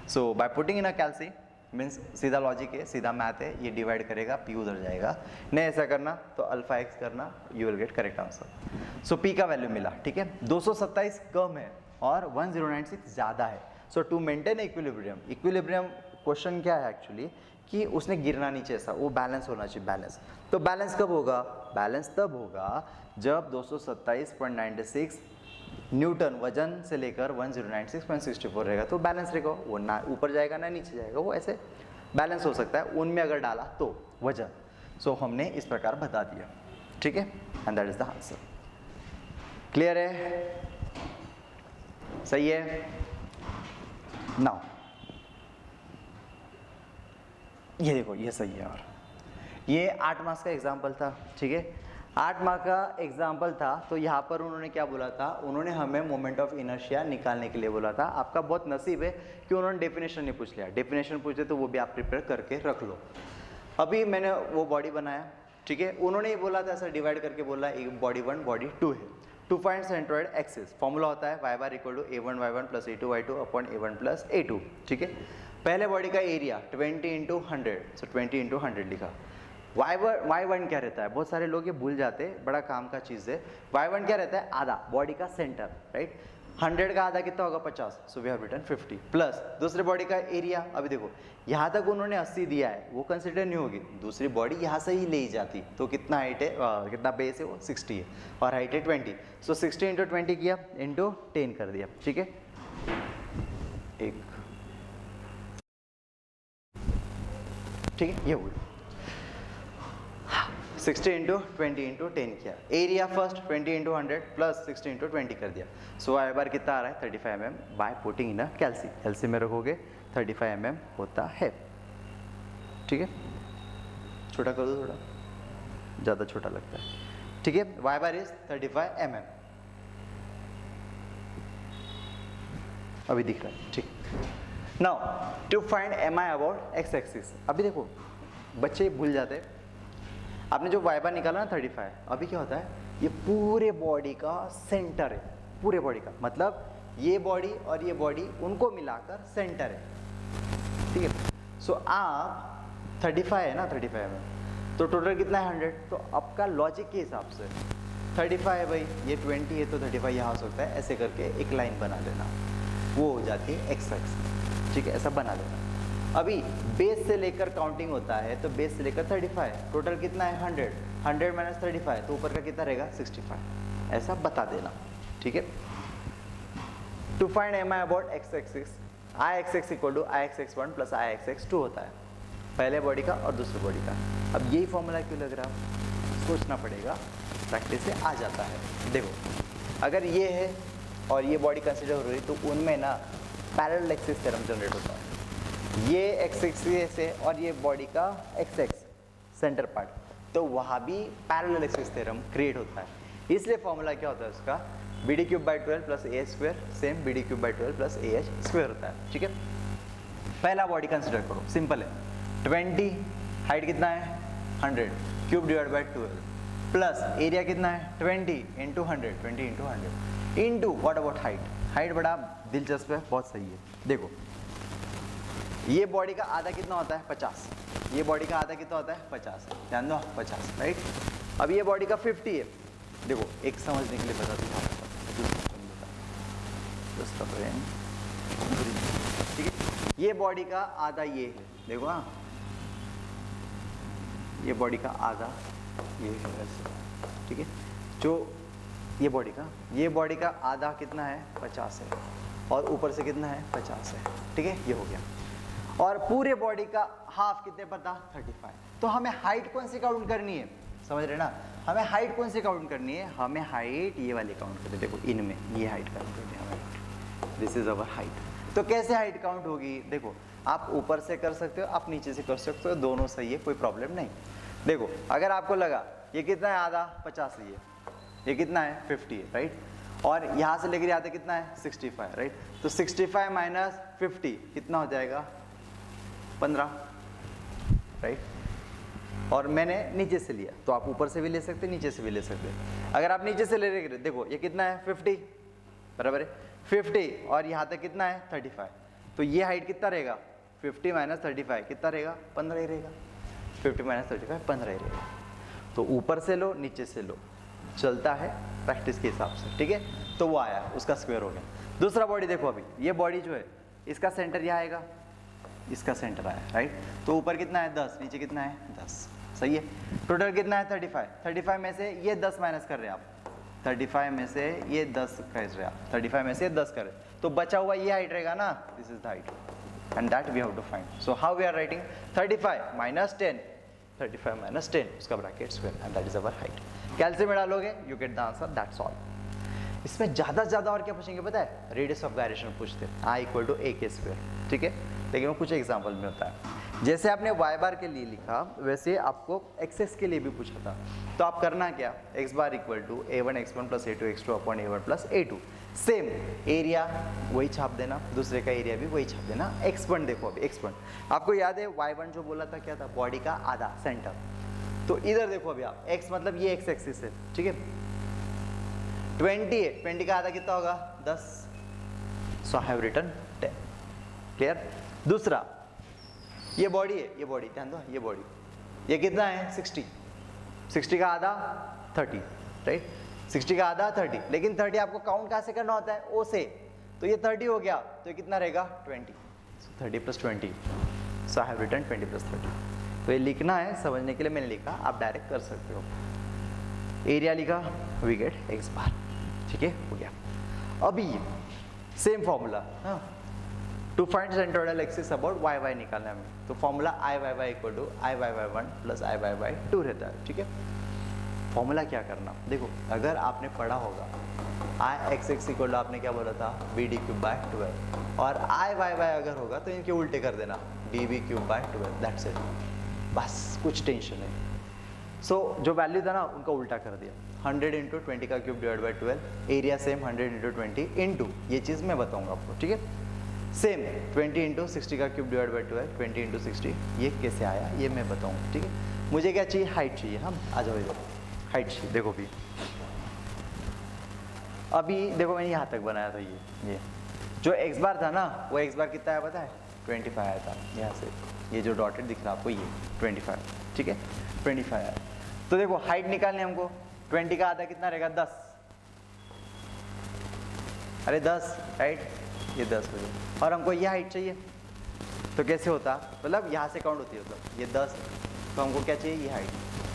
So by putting in a calci means सीधा लॉजिक है, सीधा मैथ है, ये डिवाइड करेगा, P उधर जाएगा। नहीं ऐसा करना तो अल्फा एक्स करना, you will get correct answer. So P का वैल्यू मिला, ठीक है। 227 कम है और 1096 ज़्यादा है। So to maintain equilibrium, equilibrium question क्या है एक्चुअली कि उसने गिरना नीचे ऐसा, वो बैलेंस होना चाहिए, बैलेंस। तो बैलेंस कब होगा? बैलेंस तब होगा जब 227.96 न्यूटन वजन से लेकर 1096.64 रहेगा, तो बैलेंस रहेगा। वो ना ऊपर जाएगा ना नीचे जाएगा, वो ऐसे बैलेंस हो सकता है उनमें अगर डाला तो वजन। सो हमने इस प्रकार बता दिया, ठीक है, and that is the answer. Clear है? सही है। नाउ ये देखो, ये सही है। और ये 8 मार्क्स का एग्जाम्पल था, ठीक है। 8 मार्क का एग्जाम्पल था, तो यहाँ पर उन्होंने क्या बोला था? उन्होंने हमें मोमेंट ऑफ इनर्शिया निकालने के लिए बोला था। आपका बहुत नसीब है कि उन्होंने डेफिनेशन नहीं पूछ लिया, डेफिनेशन पूछे तो वो भी आप प्रिपेयर करके रख लो। अभी मैंने वो बॉडी बनाया, ठीक है। उन्होंने ये बोला था, ऐसा डिवाइड करके बोला, एक बॉडी 1 बॉडी 2 है। To find centroid axis, formula होता है y bar equal to a1 y1 plus a2 y2 upon a1 plus a2, ठीक है। पहले बॉडी का एरिया 20 इंटू 100, सो 20 इंटू 100 लिखा। y1 क्या रहता है? बहुत सारे लोग ये भूल जाते हैं, बड़ा काम का चीज़ है। y1 क्या रहता है? आधा, बॉडी का सेंटर, राइट। 100 का आधा कितना होगा? 50, so we have written 50 plus दूसरे बॉडी का एरिया। अभी देखो यहाँ तक उन्होंने 80 दिया है, वो कंसिडर नहीं होगी, दूसरी बॉडी यहाँ से ही ले जाती, तो कितना हाइट है, कितना बेस है? वो 60 है और हाइट है 20, सो 60 इंटू 20 किया इंटू 10 कर दिया, ठीक है। एक, ठीक है, ये हुई 60 इंटू 20 इंटू 10 किया। Area first 20 into 100 plus 60 into 20 कर दिया। सो आई बार कितना आ रहा है? 35 mm bye putting in a कैल्सी। कैल्सी में रखोगे 35 mm होता है, ठीक है। छोटा कर दो थोड़ा, ज़्यादा छोटा लगता है, ठीक है। वाई बार इज 35 mm, अभी दिख रहा है, ठीक। Now to find M I about X axis. अभी देखो बच्चे भूल जाते हैं, आपने जो वाई बार निकाला ना 35, अभी क्या होता है? ये पूरे बॉडी का सेंटर है, पूरे बॉडी का मतलब ये बॉडी और ये बॉडी उनको मिलाकर सेंटर है, ठीक है। सो आप 35 है ना, 35 में तो टोटल कितना है? 100। तो आपका लॉजिक के हिसाब से 35 है भाई, ये 20 है तो 35 यहाँ हो सकता है, ऐसे करके एक लाइन बना लेना, वो हो जाती है एक्स एक्स, ठीक है, ऐसा बना लेना। अभी बेस से लेकर काउंटिंग होता है, तो बेस से लेकर 35, टोटल कितना है? 100, 100 माइनस 35, तो ऊपर का कितना रहेगा? 65, ऐसा बता देना, ठीक है। To find M I about X axis, I X X equal to I X X 1 plus I X X 2 होता है, पहले बॉडी का और दूसरे बॉडी का। अब यही फॉर्मूला क्यों लग रहा है? सोचना पड़ेगा, प्रैक्टिस से आ जाता है। देखो अगर ये है और ये बॉडी कंसिडर हो रही, तो उनमें ना पैरेलल एक्सिस थ्योरम जनरेट होता है। ये एक्स एक्सिस है और ये बॉडी का एक्स एक्स सेंटर पार्ट, तो वहाँ भी पैरेलल एक्सिस थ्योरम क्रिएट होता है। इसलिए फॉर्मूला क्या होता है उसका? B D cube by 12 plus A square, same B D cube by 12 plus A H square होता है, ठीक है। पहला बॉडी कंसिडर करो, सिंपल है, 20, हाइट कितना है? 100, cube divide by 12 plus area कितना है? 20 into 100, 20 into 100 into what about height? Height बड़ा दिलचस्प है, बहुत सही है। देखो ये बॉडी का आधा कितना होता है? 50, ये बॉडी का आधा कितना होता है? 50, ध्यान दो 50, राइट। अब ये बॉडी का 50 है, देखो एक समझने के लिए बता दूँ, ठीक है। ये बॉडी का आधा ये है, देखो हाँ, ये बॉडी का आधा ये है वैसे, ठीक है। जो ये बॉडी का आधा कितना है? 50 है, और ऊपर से कितना है? 50 है, ठीक है, ये हो गया। और पूरे बॉडी का हाफ कितने पता? 35। तो हमें हाइट कौन सी काउंट करनी है? समझ रहे ना, हमें हाइट कौन सी काउंट करनी है? हमें हाइट ये वाली काउंट करनी है, देखो इनमें ये हाइट काउंट करनी है हमें, दिस इज अवर हाइट। तो कैसे हाइट काउंट होगी? देखो आप ऊपर से कर सकते हो, आप नीचे से कर सकते हो, दोनों सही है, कोई प्रॉब्लम नहीं। देखो अगर आपको लगा ये कितना है? आधा 50 ही है, ये कितना है? 50 है, राइट। और यहाँ से लेकर यहाँ तक कितना है 65, राइट। तो 65 माइनस 50 कितना हो जाएगा 15, राइट। और मैंने नीचे से लिया, तो आप ऊपर से भी ले सकते हैं, नीचे से भी ले सकते हैं। अगर आप नीचे से ले रहे, देखो ये कितना है 50, बराबर है 50, और यहाँ तक कितना है 35, तो ये हाइट कितना रहेगा 50 माइनस 35 कितना रहेगा 15 ही रहेगा। 50 माइनस 35 15 ही रहेगा। तो ऊपर से लो नीचे से लो, चलता है प्रैक्टिस के हिसाब से, ठीक है। तो वो आया, उसका स्क्वायर हो गया। दूसरा बॉडी देखो, अभी ये बॉडी जो है इसका सेंटर यहाँ आएगा, इसका सेंटर आया, राइट। तो ऊपर कितना है 10, नीचे कितना है 10, सही है। टोटल कितना है 35, 35 में से ये 10 माइनस कर रहे हैं आप, 35 में से ये 10 कर रहे हैं आप, 35 में से ये 10 कर रहे हैं, तो बचा हुआ ये हाइट रहेगा ना, this is the height, and that we have to find. So how we are writing 35 minus 10, 35 minus 10 उसका bracket square, and that is our height. Calcium में डालोगे you get the answer, that's all. इसमें ज़्यादा और क्या पूछेंगे पता है, रेडियस ऑफ गायरेशन पूछते हैं, I इक्वल टू ए के स्क्वायर, ठीक है। लेकिन वो कुछ एग्जाम्पल में होता है, जैसे आपने y बार के लिए लिखा वैसे आपको x के लिए भी पूछा था। तो आप करना क्या, x bar equal to a1 x1 plus a2 x2 upon a1 plus a2, same area वही छाप देना, दूसरे का एरिया भी वही छाप देना। x1 देखो, अभी x1 आपको याद है, y1 जो बोला था क्या था, बॉडी का आधा सेंटर। तो इधर देखो अभी आप, x मतलब ये x एक्सिस है, ठीक है। 20 है, 20 का आधा कितना होगा 10, सो आई हैव रिटन 10, क्लियर। दूसरा ये बॉडी है, ये बॉडी ध्यान दो, ये बॉडी ये कितना है 60, 60 का आधा 30, राइट। 60 का आधा 30, लेकिन 30 आपको काउंट कहाँ से करना होता है, ओ से, तो ये 30 हो गया, तो ये कितना रहेगा 20, so 30 plus 20, so I have written 20 plus 30। तो ये लिखना है, समझने के लिए मैंने लिखा, आप डायरेक्ट कर सकते हो। एरिया लिखा, वी गेट x बार, ठीक है, हो गया। अभी सेम फॉर्मूला, हाँ, to find centroidal axis about Y Y निकालना है हमें, तो formula I Y Y equal to I Y Y 1 plus I Y Y 2 रहता है, ठीक है। फॉर्मूला क्या करना, देखो अगर आपने पढ़ा होगा आई एक्स एक्स इक्वल टू आपने क्या बोला था बी डी क्यूब बाय 12, और आई वाई वाई अगर होगा तो इनके उल्टे कर देना D B cube by 12, that's it, बस कुछ टेंशन नहीं। सो जो वैल्यू था ना उनका उल्टा कर दिया, 100 इंटू 20 का cube divide by 12, area same 100 into 20 into, ये चीज़ मैं बताऊंगा आपको, ठीक है। सेम 20 इंटू 60 का क्यूब डिवाइड बाई 12, 20 इंटू 60, ये कैसे आया ये मैं बताऊंगा, ठीक है। मुझे क्या चाहिए, हाइट चाहिए, हम आ जाओ इधर, हाइट चाहिए। देखो अभी देखो मैंने यहाँ तक बनाया था, ये जो x बार था ना, वो x बार कितना आया पता है 25 आया था, यहाँ से ये जो डॉटेड दिख रहा है आपको, ये 25, ठीक है 25 आया। तो देखो हाइट निकालनी हमको, 20 का आधा कितना रहेगा 10, अरे 10, राइट, ये 10 हो गया, और हमको ये हाइट चाहिए, तो कैसे होता, मतलब यहाँ से काउंट होती है, मतलब ये 10, तो हमको क्या चाहिए, ये हाइट,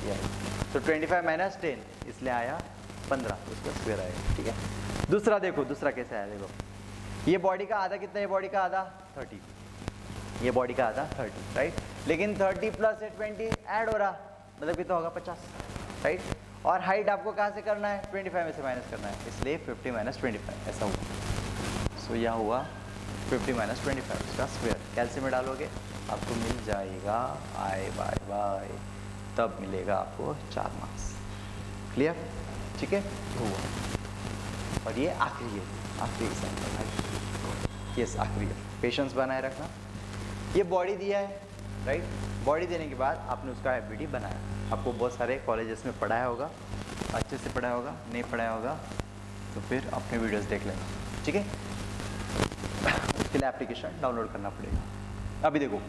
ये हाइट, तो 25 माइनस 10, इसलिए आया 15, उसका स्क्वायर आएगा, ठीक है। दूसरा देखो, दूसरा कैसे आया, देखो ये बॉडी का आधा कितना है, बॉडी का आधा 30, ये बॉडी का आधा 30, राइट, लेकिन 30 प्लस 20 ऐड हो रहा, मतलब कितना होगा 50, राइट। और हाइट आपको कहाँ से करना है, 25 में से माइनस करना है, इसलिए 50 माइनस 25 ऐसा हुआ। सो यह हुआ 50 माइनस 25, इसका स्क्वायर कैल्शियम में डालोगे आपको मिल जाएगा आई बाय वाई, तब मिलेगा आपको 4 मार्क्स, क्लियर, ठीक है। हुआ, और ये आखिरी है, आखिरी एग्जाम्पल, यस आखिरी है, पेशेंस बनाए रखना। ये बॉडी दिया है, राइट, बॉडी देने के बाद आपने उसका एफबीडी बनाया, आपको बहुत सारे कॉलेजेस में पढ़ाया होगा, अच्छे से पढ़ाया होगा, नहीं पढ़ाया होगा तो फिर अपने वीडियोस देख लेना, ठीक है। उसके लिए एप्लीकेशन डाउनलोड करना पड़ेगा। अभी देखो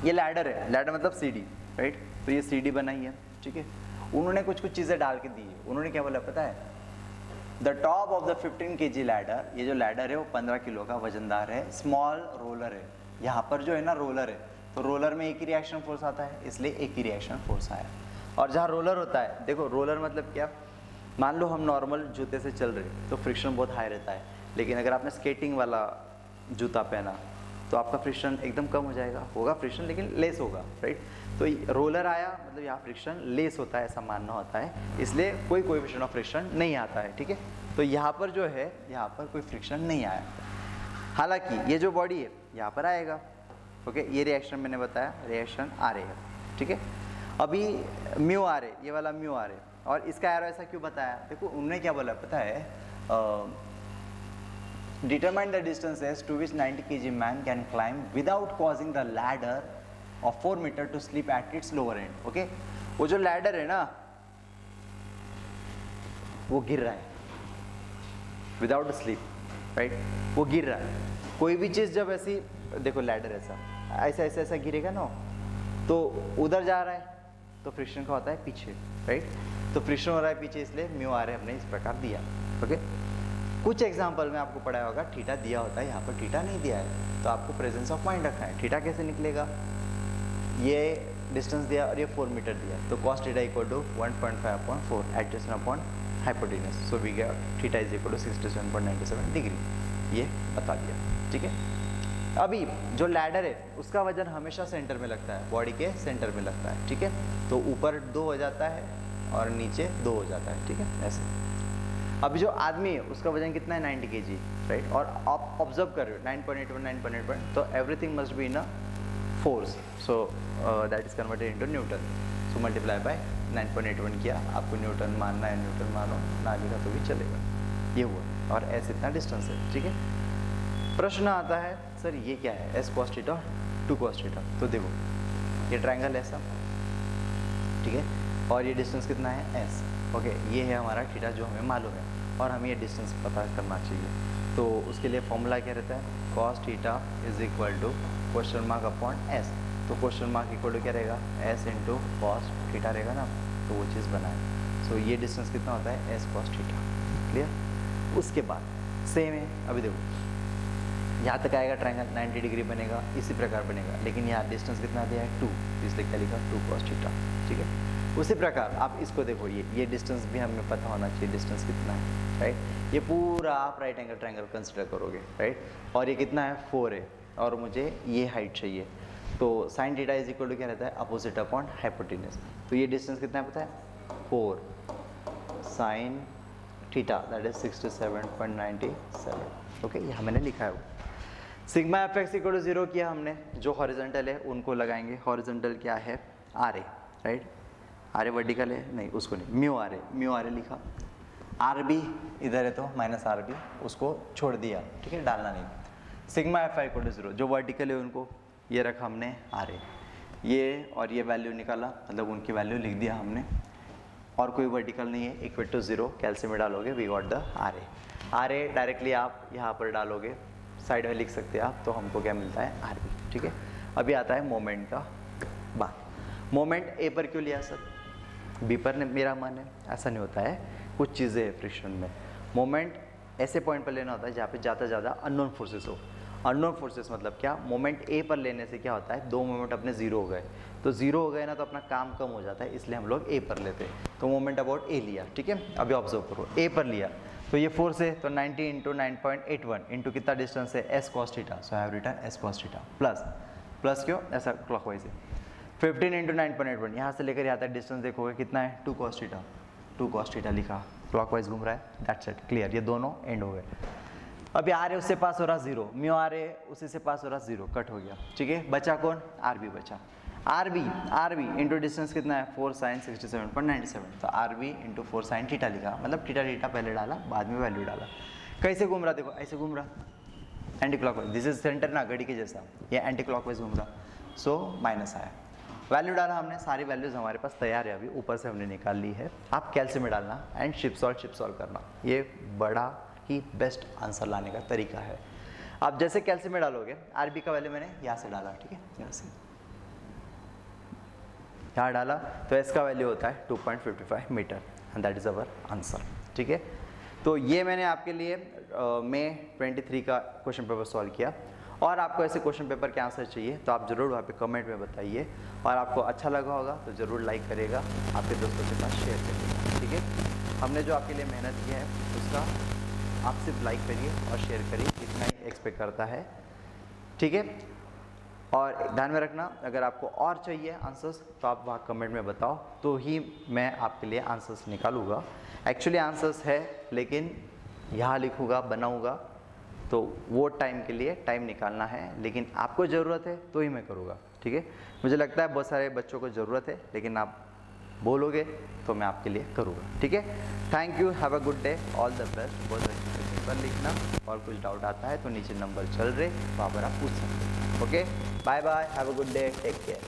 ये लैडर है, लैडर मतलब सीढ़ी, राइट, तो ये सीढ़ी बनाई है, ठीक है। उन्होंने कुछ चीज़ें डाल के दी है, उन्होंने क्या बोला पता है, the top of the 15 kg ladder, ये जो लैडर है वो 15 किलो का वजनदार है, स्मॉल रोलर है, यहाँ पर जो है ना रोलर है, तो रोलर में एक ही रिएक्शन फोर्स आता है, इसलिए एक ही रिएक्शन फोर्स आया। और जहाँ रोलर होता है, देखो रोलर मतलब क्या, मान लो हम नॉर्मल जूते से चल रहे तो फ्रिक्शन बहुत हाई रहता है, लेकिन अगर आपने स्केटिंग वाला जूता पहना तो आपका फ्रिक्शन एकदम कम हो जाएगा, होगा फ्रिक्शन लेकिन लेस होगा, राइट। तो रोलर आया मतलब यहाँ फ्रिक्शन लेस होता है, ऐसा मानना होता है, इसलिए कोई कोएफिशिएंट ऑफ फ्रिक्शन नहीं आता है, ठीक है। तो यहाँ पर जो है, यहाँ पर कोई फ्रिक्शन नहीं आया, हालांकि ये जो बॉडी है यहाँ पर आएगा, ओके। ये रिएक्शन मैंने बताया, रिएक्शन आ रही है, ठीक है। अभी म्यू आ रहे, ये वाला म्यू आ रहे, और इसका एरो ऐसा क्यों बताया, देखो उन्होंने क्या बोला पता है, determine the distance as to which 90 kg man can climb without causing the ladder of 4 metre to slip at its lower end. Okay, वो जो लैडर है ना वो गिर रहा है विदाउट स्लिप, राइट, वो गिर रहा है। कोई भी चीज़ जब ऐसी, देखो लैडर ऐसा ऐसा ऐसा ऐसा गिरेगा ना तो उधर जा रहा है तो फ्रिक्शन का होता है पीछे, राइट, तो फ्रिक्शन हो रहा है पीछे, इसलिए म्यू आर हमने इस प्रकार दिया। ओके, कुछ एग्जांपल में आपको पढ़ाया होगा थीटा दिया होता है, यहाँ पर थीटा नहीं दिया है तो आपको प्रेजेंस ऑफ माइंड रखना है। थीटा कैसे निकलेगा, ये डिस्टेंस दिया और ये 4 मीटर दिया तो cos theta equal to 1.5/4 adjusted upon hypotenuse, so we get theta is equal to 67.97 degree, ये बता दिया। ठीक है, अभी जो लैडर है उसका वजन हमेशा सेंटर में लगता है, बॉडी के सेंटर में लगता है। ठीक है, तो ऊपर 2 हो जाता है और नीचे 2 हो जाता है। ठीक है, ऐसे। अभी जो आदमी है उसका वजन कितना है, 90 kg, राइट, और आप ऑब्जर्व कर रहे हो 9.81 9.81, तो everything must be in a force, so that is converted into Newton, so multiply by 9.81 किया। आपको न्यूटन मानना है न्यूटन मानो, ना लिखा तो भी चलेगा। ये हुआ, और ऐसे इतना डिस्टेंस है। ठीक है, प्रश्न आता है सर ये क्या है, S cos theta 2 cos theta, तो देखो ये ट्रायंगल ऐसा, ठीक है, और ये डिस्टेंस कितना है एस। ओके, ये है हमारा थीटा जो हमें मालूम है और हमें ये डिस्टेंस पता करना चाहिए। तो उसके लिए फॉर्मूला क्या रहता है, cos theta is equal to question mark upon S, तो क्वेश्चन मार्क इक्वल टू क्या रहेगा, एस इंटू कॉस थीटा रहेगा ना, तो वो चीज़ बनाए। सो ये डिस्टेंस कितना होता है, एस कॉस थीटा। क्लियर, उसके बाद सेम है, अभी देखो यहाँ तक आएगा ट्रायंगल 90 डिग्री बनेगा, इसी प्रकार बनेगा, लेकिन यहाँ डिस्टेंस कितना दिया है 2, इसलिए क्या लिखा 2 cos थीटा। ठीक है, उसी प्रकार आप इसको देखो, ये डिस्टेंस भी हमें पता होना चाहिए डिस्टेंस कितना है, राइट। ये पूरा आप राइट एंगल ट्रायंगल कंसिडर करोगे, राइट, और ये कितना है 4 है और मुझे ये हाइट चाहिए, तो sine theta is equal to क्या रहता है, अपोजिट अपॉन हाइपोटेन्यूज। तो ये डिस्टेंस कितना है पता है 4 sine theta, that is 67.97। Okay, यहाँ मैंने लिखा है वो। Sigma F x equal to 0 किया हमने, जो हॉरिजॉन्टल है उनको लगाएंगे। हॉरिजॉन्टल क्या है, R A, right, R A vertical है नहीं, उसको नहीं, म्यू आर ए लिखा, आर बी इधर है तो माइनस आर बी, उसको छोड़ दिया। ठीक है, डालना नहीं। Sigma F I equal to 0, जो वर्टिकल है उनको ये रखा हमने आर ए, ये और ये वैल्यू निकाला, मतलब उनकी वैल्यू लिख दिया हमने, और कोई वर्टिकल नहीं है, इक्वल टू 0 कैल्शियम में डालोगे, we got the R A directly आप यहाँ पर डालोगे, साइड में लिख सकते हैं आप, तो हमको क्या मिलता है आर बी। ठीक है, अभी आता है मोमेंट का बात। मोमेंट ए पर क्यों लिया सर, बी पर मेरा मन है, ऐसा नहीं होता है, कुछ चीज़ें हैं फ्रिक्शन में। मोमेंट ऐसे पॉइंट पर लेना होता है जहाँ पे ज़्यादा अननोन फोर्सेस हो। अननोन फोर्सेस मतलब क्या, मोमेंट ए पर लेने से क्या होता है, 2 मोमेंट अपने 0 हो गए, तो 0 हो गए ना तो अपना काम कम हो जाता है, इसलिए हम लोग ए पर लेते हैं। तो मोमेंट अबाउट ए लिया। ठीक है, अभी ऑब्जर्व करो, ए पर लिया तो ये फोर्स है, तो 90 इंटू 9.81 इंटू कितना डिस्टेंस है, S cos theta, so I have written S cos theta plus क्यों, ऐसा क्लॉकवाइज है, 15 इंटू 9.81, यहाँ से लेकर यहाँ तक डिस्टेंस देखोगे कितना है 2 cos थीटा लिखा, क्लॉकवाइज घूम रहा है, दैट्स इट, क्लियर, ये दोनों एंड हो गए। अभी आर ए उससे पास हो रहा 0, म्यू आर ए उसी से पास हो रहा 0, कट हो गया। ठीक है, बचा कौन, आर बी बचा। आर बी इंटू डिस्टेंस कितना है 4 साइन 67.97, तो R B into 4 sine theta लिखा, मतलब थीटा पहले डाला बाद में वैल्यू डाला। कैसे घूम रहा, देखो ऐसे घूम रहा anti clockwise, this is centre ना घड़ी के जैसा, ये एंटी क्लॉकवाइज घूम रहा, सो माइनस आया। वैल्यू डाला हमने, सारी वैल्यूज हमारे पास तैयार है, अभी ऊपर से हमने निकाल ली है। आप कैल्शियम में डालना एंड शिप सॉल्व करना, ये बड़ा ही बेस्ट आंसर लाने का तरीका है। आप जैसे कैल्शियम में डालोगे, आर बी का वैल्यू मैंने यहाँ से डाला, ठीक है, यहाँ से यहाँ डाला, तो एस का वैल्यू होता है 2.55 metre and that is our answer. ठीक है, तो ये मैंने आपके लिए मई 23 का क्वेश्चन पेपर सॉल्व किया, और आपको ऐसे क्वेश्चन पेपर के आंसर चाहिए तो आप ज़रूर वहाँ पे कमेंट में बताइए, और आपको अच्छा लगा होगा तो ज़रूर लाइक करेगा, आपके दोस्तों के साथ शेयर करिएगा। ठीक है, हमने जो आपके लिए मेहनत की है उसका आप सिर्फ लाइक करिए और शेयर करिए, इतना ही एक्सपेक्ट करता है। ठीक है, और ध्यान में रखना, अगर आपको और चाहिए आंसर्स तो आप वहाँ कमेंट में बताओ, तो ही मैं आपके लिए आंसर्स निकालूँगा। एक्चुअली आंसर्स है, लेकिन यहाँ लिखूँगा बनाऊँगा, तो वो टाइम के लिए टाइम निकालना है, लेकिन आपको ज़रूरत है तो ही मैं करूँगा। ठीक है, मुझे लगता है बहुत सारे बच्चों को ज़रूरत है, लेकिन आप बोलोगे तो मैं आपके लिए करूँगा, ठीक है। Thank you, have a good day, all the best. बहुत अच्छे से पेपर लिखना, और कुछ डाउट आता है तो नीचे नंबर चल रहे, वहाँ पर आप पूछ सकते हैं। Okay, bye bye, have a good day, take care.